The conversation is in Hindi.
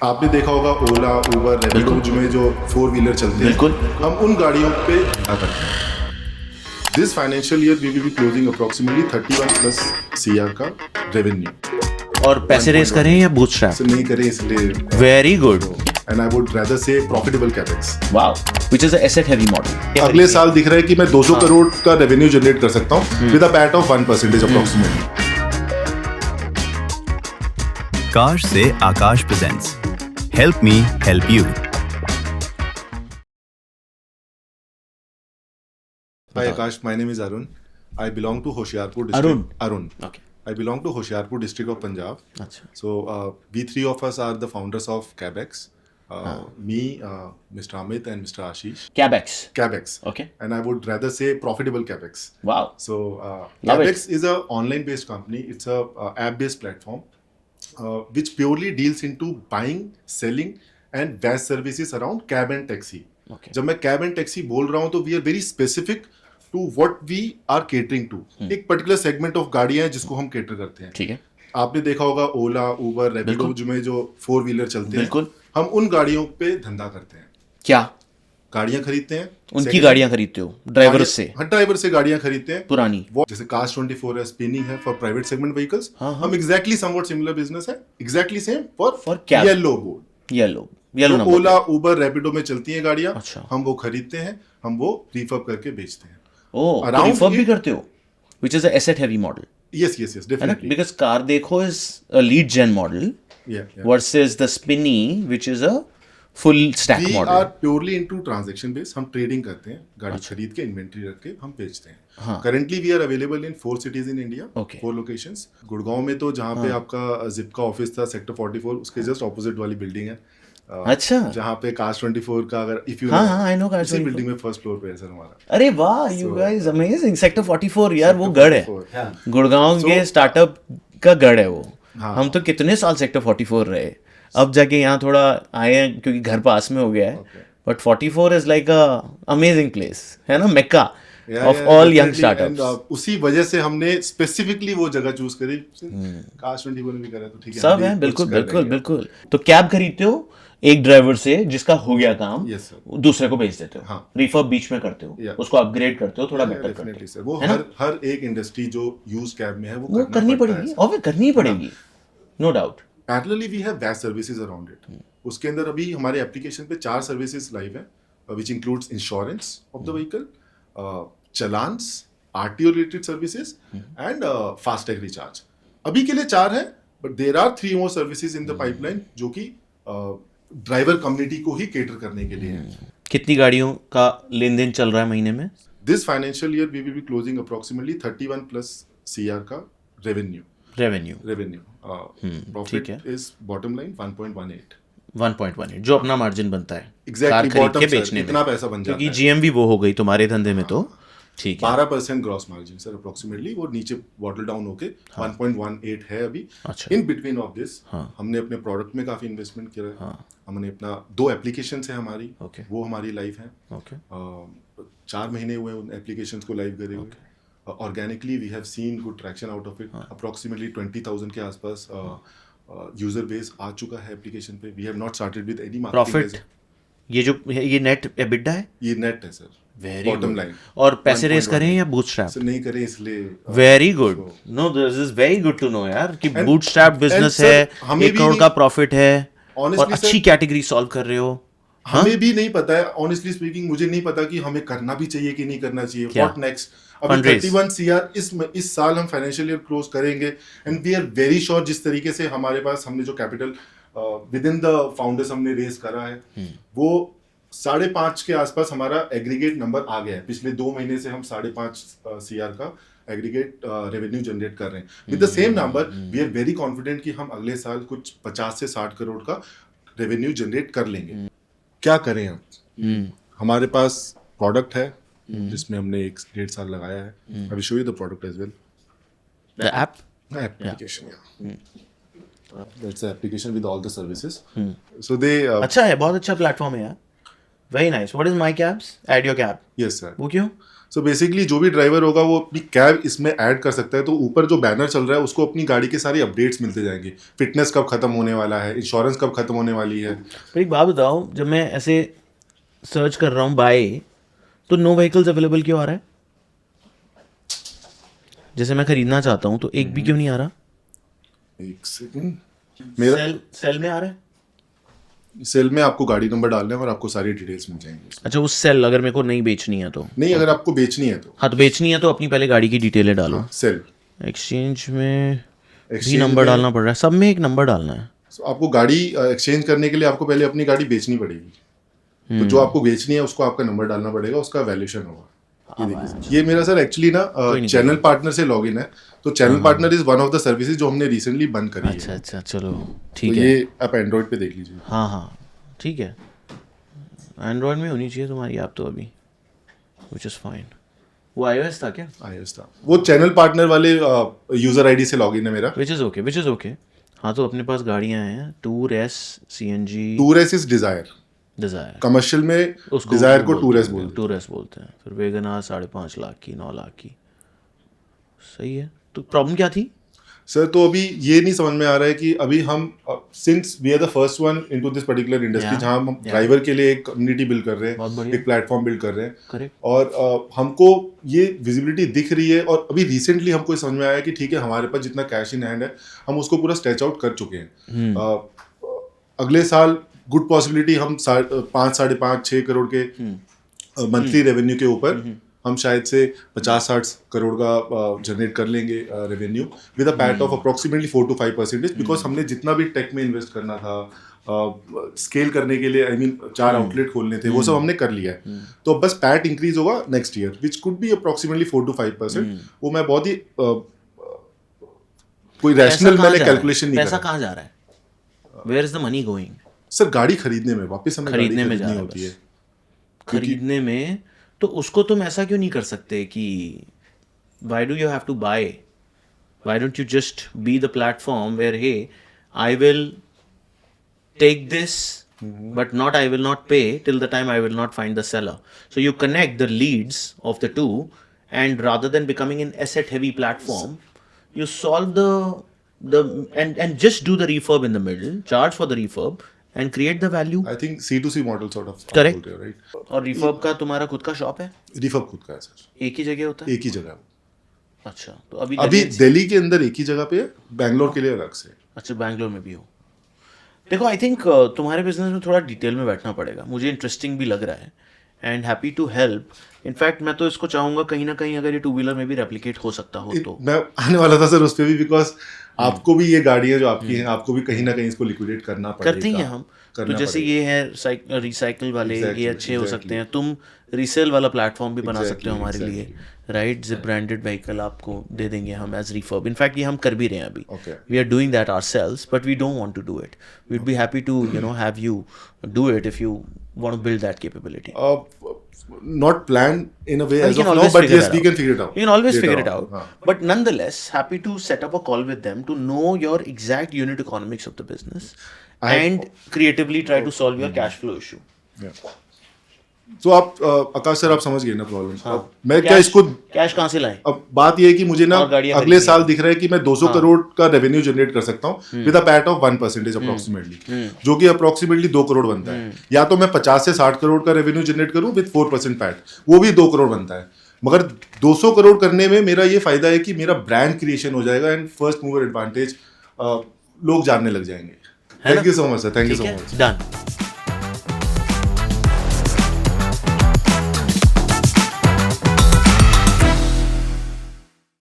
आपने देखा होगा ओला, उबर, रैपिडो में जो 4 व्हीलर चलते हैं, बिल्कुल। हम उन गाड़ियों पे करते हैं। This financial year we will be closing approximately 31 plus CR का रेवेन्यू। और पैसे रेस करें या बूटस्ट्रैप? नहीं करें, इसलिए very good. And I would rather say profitable capex. Wow, which is a asset heavy model. अगले साल दिख रहा है कि मैं 200 करोड़ का रेवेन्यू जनरेट कर सकता हूँ with a PAT of 1% approximately. Cars से आकाश presents Help Me Help You। Hi Akash, my name is Arun. I belong to Hoshiarpur district. Arun. Okay. I belong to Hoshiarpur district of Punjab. अच्छा। So we three of us are the founders of Cabex. Me, Mr. Amit and Mr. Ashish. Cabex. Cabex. Okay. And I would rather say profitable Cabex. Wow. So Love Cabex is a online based company. It's a app based platform which purely deals into buying, selling and VAS services around cab and taxi. Okay. जब मैं cab and taxi बोल रहा हूँ तो we are very specific to what we are catering to. एक particular segment of गाड़ियाँ हैं जिसको हम cater करते हैं। ठीक है। आपने देखा होगा ओला, उबर, रैपिडो में जो 4 व्हीलर चलते हैं, बिल्कुल। हम उन गाड़ियों पे धंधा करते हैं। क्या गाड़ियां खरीदते हैं, उनकी Second- गाड़ियां खरीदते हो ड्राइवर से? हाँ, ड्राइवर से गाड़ियां खरीदते हैं पुरानी। वो जैसे कार्स 24 है, स्पिनिंग है फॉर प्राइवेट सेगमेंट व्हीकल्स। हाँ। हम एग्जैक्टली समवॉट सिमिलर बिजनेस है, exactly same For cab. Yellow board. Yellow तो नंबर। ओला, उबर, रैपिडो में चलती हैं गाड़ियां। अच्छा। हम वो खरीदते हैं, हम वो रिफर्ब करके बेचते हैं। ओह, Around रिफर्ब भी it- करते हो, which is a asset heavy model, yes yes yes है ना? डेफिनेटली। बिकॉज कार देखो is a lead gen model versus the Spinny which is a full stack we are model. Purely into transaction base. हम ट्रेडिंग करते हैं, गाड़ी अच्छा। खरीद के इन्वेंट्री रख के हम बेचते हैं। हाँ। Currently we are available in 4 cities in India, Okay. 4 locations. Gurgaon में तो जहाँ पे आपका जिप का ऑफिस था, सेक्टर 44, उसके जस्ट ऑपोजिट वाली बिल्डिंग है। अच्छा। जहाँ पे कार्स 24 का, अगर इफ यू हाँ, हाँ, I know Cars 24 बिल्डिंग में फर्स्ट फ्लोर पे है सर हमारा। अरे वाह, यू गाइस अमेजिंग। सेक्टर 44 यार, वो गढ़ है 44, गुड़गांव So- के स्टार्टअप का गढ़ है वो। हाँ। हम तो कितने साल सेक्टर 44 रहे, अब जाके यहाँ थोड़ा आए हैं क्योंकि घर पास में हो गया है। But 44 is like a amazing place, है ना? Mecca of all young startups. उसी वजह से हमने स्पेसिफिकली वो जगह चूज करी। कार्स 24 में भी करा तो ठीक है, सब हम भी है, कुछ बिल्कुल कर बिल्कुल देंगे। बिल्कुल। तो कैब खरीदते हो एक ड्राइवर से जिसका हो गया काम, Yes, sir. दूसरे को बेच देते हो। हाँ। रिफर्ब बीच में करते हो, Yeah. उसको अपग्रेड करते हो, थोड़ा बेटर करते डेफिनेटली हो, सर। वो है ना? हर एक इंडस्ट्री जो यूज कैब में है वो वो करना करनी पड़ता है पड़ेगी सर। और फिर करनी ही पड़ेगी, no doubt. Parallelly we have VAS services around it. उसके अंदर अभी हमारे एप्लीकेशन पे 4 सर्विसेज लाइव है, which includes insurance of the vehicle, challans, RTO related services and FASTag recharge. अभी के लिए 4 है, but there are 3 more services in the pipeline जो कि ड्राइवर कम्युनिटी को ही केटर करने के लिए है। कितनी गाड़ियों का लेन देन चल रहा है महीने में? This financial year we will be closing approximately 31 plus CR का रेवेन्यू। रेवेन्यू प्रॉफिट ठीक है। Is bottom line 1.18। 1.18 जो अपना मार्जिन बनता है Exactly, कार खरीद bottom के sir, बेचने में, इतना पैसा बन जाता क्योंकि है। जीएमवी वो हो गई तुम्हारे धंधे में, तो ठीक है। 12% ग्रॉस मार्जिन सर अप्रोक्सीमेटली। वो नीचे बॉटल डाउन होके 1.18 है अभी। अच्छा। इन बिटवीन ऑफ दिस हाँ। हमने अपने प्रोडक्ट में काफी इन्वेस्टमेंट किया है। हाँ। हमने अपना 2 एप्लीकेशन है हमारी, Okay. वो हमारी लाइव है। ओके 4 महीने हुए उन एप्लीकेशंस को लाइव करे हुए। Organically we have seen good traction out of it. Approximately 20,000 के आसपास यूजर बेस आ चुका है एप्लीकेशन पे। We have not started with any profit marketing. ये नेट एबिटा है? ये नेट है sir, very bottom good. Line. और पैसे रेस करें या बूटस्ट्रैप? सर नहीं करें इसलिए very good. No, this is very good to know यार कि And- bootstrap business and sir, है, हमें 1 भी करोड़ नहीं- का प्रॉफिट है और Honestly, अच्छी sir- कैटेगरी सॉल्व कर रहे हो। हमें भी नहीं पता है, ऑनेस्टली स्पीकिंग मुझे नहीं पता कि हमें करना भी चाहिए कि नहीं करना चाहिए। क्या? What next? अभी Fundraise. 31 सीआर इस साल हम फाइनेंशियल ईयर क्लोज करेंगे and we are very sure जिस तरीके से हमारे पास हमने जो capital within the founders हमने रेज करा है वो 5.5 के आसपास हमारा एग्रीगेट नंबर आ गया है। पिछले 2 महीने से हम 5.5 सीआर का एग्रीगेट रेवेन्यू जनरेट कर रहे हैं। With the same number we are very confident कि हम अगले साल कुछ 50 से 60 करोड़ का रेवेन्यू जनरेट कर लेंगे। क्या करें हम? हमारे पास प्रोडक्ट है जिसमें हमने 1.5 साल लगाया है। I will show you the product as well. The app application, या that's application with all the services. So they अच्छा है, बहुत अच्छा प्लेटफॉर्म है यार। Very nice. What is my cabs? Add your cab. Yes sir. वो क्यों? सो बेसिकली जो भी ड्राइवर होगा वो अपनी कैब इसमें ऐड कर सकता है, तो ऊपर जो बैनर चल रहा है उसको अपनी गाड़ी के सारी अपडेट्स मिलते जाएंगे, फिटनेस कब खत्म होने वाला है, इंश्योरेंस कब खत्म होने वाली है। पर एक बात बताओ, जब मैं ऐसे सर्च कर रहा हूँ बाय, तो नो व्हीकल्स अवेलेबल क्यों आ रहा है? जैसे मैं खरीदना चाहता हूँ तो एक भी क्यों नहीं आ रहा? एक सेकंड, मेरा सेल में आ रहा है? सेल में आपको गाड़ी नंबर डालना है और आपको सारी डिटेल्स मिल जाएंगी। अच्छा, उस सेल अगर मेरे को नहीं बेचनी है तो? नहीं, अगर आपको बेचनी है तो। हाँ, तो बेचनी है तो अपनी पहले गाड़ी की डिटेलें डालो। सेल एक्सचेंज में भी Exchange नंबर में- डालना पड़ रहा है, सब में एक नंबर डालना है। So, आपको गाड़ी एक्सचेंज करने के लिए आपको पहले अपनी गाड़ी बेचनी पड़ेगी, तो जो आपको बेचनी है उसको आपका नंबर डालना पड़ेगा, उसका वैल्यूएशन होगा। ये देखिए, ये मेरा सर एक्चुअली ना चैनल पार्टनर से लॉगिन है, तो channel partner is one of the services जो हमने रिसेंटली बंद करी है। अच्छा अच्छा, चलो तो ठीक है। ये आप एंड्रॉइड पे देख लीजिए। हाँ हाँ ठीक है, एंड्रॉयड में होनी चाहिए तुम्हारी ऐप तो अभी, विच इज़ फाइन। वो iOS था क्या? iOS था, वो चैनल पार्टनर वाले यूजर आईडी से लॉगिन है मेरा। Which is okay, which is okay. हाँ, तो अपने पास गाड़ियाँ हैं, tour S, CNG, tour S is desire, desire, commercial में उसको डिजायर को टूर एस बोलते हैं। टूर एस बोलते हैं। फिर वेगन आर 5.5 लाख की, 9 लाख की, सही है। तो प्रॉब्लम क्या थी? सर, तो अभी ये नहीं समझ में आ रहा है कि अभी हम since we are the first one into this particular industry, जहां हम ड्राइवर के लिए एक कम्युनिटी बिल्ड कर रहे बहुत हैं, बढ़िया। एक प्लेटफॉर्म बिल्ड कर रहे हैं, करेक्ट। और हमको ये विजिबिलिटी दिख रही है, और अभी रिसेंटली हमको समझ में आया कि ठीक है, हमारे पास जितना कैश इन हैंड है हम उसको पूरा स्ट्रेच आउट कर चुके हैं। अगले साल गुड पॉसिबिलिटी हम 5-5.5-6 करोड़ के मंथली रेवेन्यू के ऊपर हम शायद से 50-60 करोड़ का जनरेट कर लेंगे revenue, with a PAT of approximately 4-5%, because हमने जितना भी टेक में इन्वेस्ट करना था, स्केल करने के लिए, आई मीन 4 आउटलेट खोलने थे, वो सब हमने कर लिया है। तो बस पैट इंक्रीज होगा next year, which could be approximately 4-5%। वो मैं बहुत ही कोई रैशनल मैंने कैलकुलेशन नहीं पैसा करा। कहाँ जा रहा है? Where is the money going? Sir, गाड़ी खरीदने में, वापस हमें गाड़ी खरीदने में जा खरीदनी रहा है होती है। खरीदने में, तो उसको तुम ऐसा क्यों नहीं कर सकते कि why do you have to buy? Why don't you just be the platform where, hey, I will take this, but I will not pay till the time I will not find the seller. So you connect the leads of the two, and rather than becoming an asset heavy platform, you solve and just do the refurb in the middle, charge for the refurb and create the value. I think C2C model sort of Correct. Right. और refurb का तुम्हारा खुद का शॉप है? रिफर्ब खुद का है सर, एक ही जगह होता है? एक ही जगह है। अच्छा, तो अभी अभी दिल्ली के अंदर एक ही जगह पे है, बैंगलोर के लिए अलग से। अच्छा, बैंगलोर में भी हो। देखो, आई थिंक तुम्हारे बिजनेस में थोड़ा डिटेल में बैठना पड़ेगा, मुझे इंटरेस्टिंग भी लग रहा है, and happy to help. In fact मैं तो इसको चाहूँगा कहीं ना कहीं अगर ये 2 व्हीलर में भी रेप्लिकेट हो सकता हो तो। मैं आने वाला था सर उस पे भी, बिकॉज आपको भी ये गाड़ियां जो आपकी हैं, आपको भी कहीं ना कहीं इसको लिक्विडेट करना पड़ेगा। करते ही हैं हम, तो करना जैसे पड़ेगा। ये है रिसाइकल वाले, Exactly, ये अच्छे हो exactly. सकते हैं। तुम रीसेल वाला प्लेटफॉर्म भी बना सकते हो Exactly, हमारे लिए, exactly. Right? Zip branded vehicle आपको दे देंगे हम एज रिफर्ब। इनफैक्ट ये हम कर भी रहे हैं अभी। Okay. We are doing that ourselves, but we don't want to do it. We would be happy to have you do it if you want to build that capability. Not planned in a way We as can of now, always but figure yes, that we out. can figure it out. You can always figure it हाँ. out. But nonetheless, happy to set up a call with them to know your exact unit economics of the business and creatively try to solve your cash flow issue. Yeah. तो आप आकाश सर, आप समझ गए ना प्रॉब्लम। मैं क्या इसको, कैश कहाँ से लाएं? अब बात ये है कि मुझे ना और गाड़ियाँ अगले खरीदनी साल दिख रहा है कि मैं 200 करोड़ का रेवेन्यू जनरेट कर सकता हूँ with a PAT of 1% approximately, जो कि अप्रोक्सीमेटली 2 करोड़ बनता है। या तो मैं 50 से 60 करोड़ का रेवेन्यू जनरेट करूँ विद 4% पैट, वो भी 2 करोड़ बनता है। मगर 200 करोड़ करने में मेरा ये फायदा है कि मेरा ब्रांड क्रिएशन हो जाएगा एंड फर्स्ट मूवर एडवांटेज लोग जानने लग जाएंगे। Thank you so much sir, thank you so much. Done.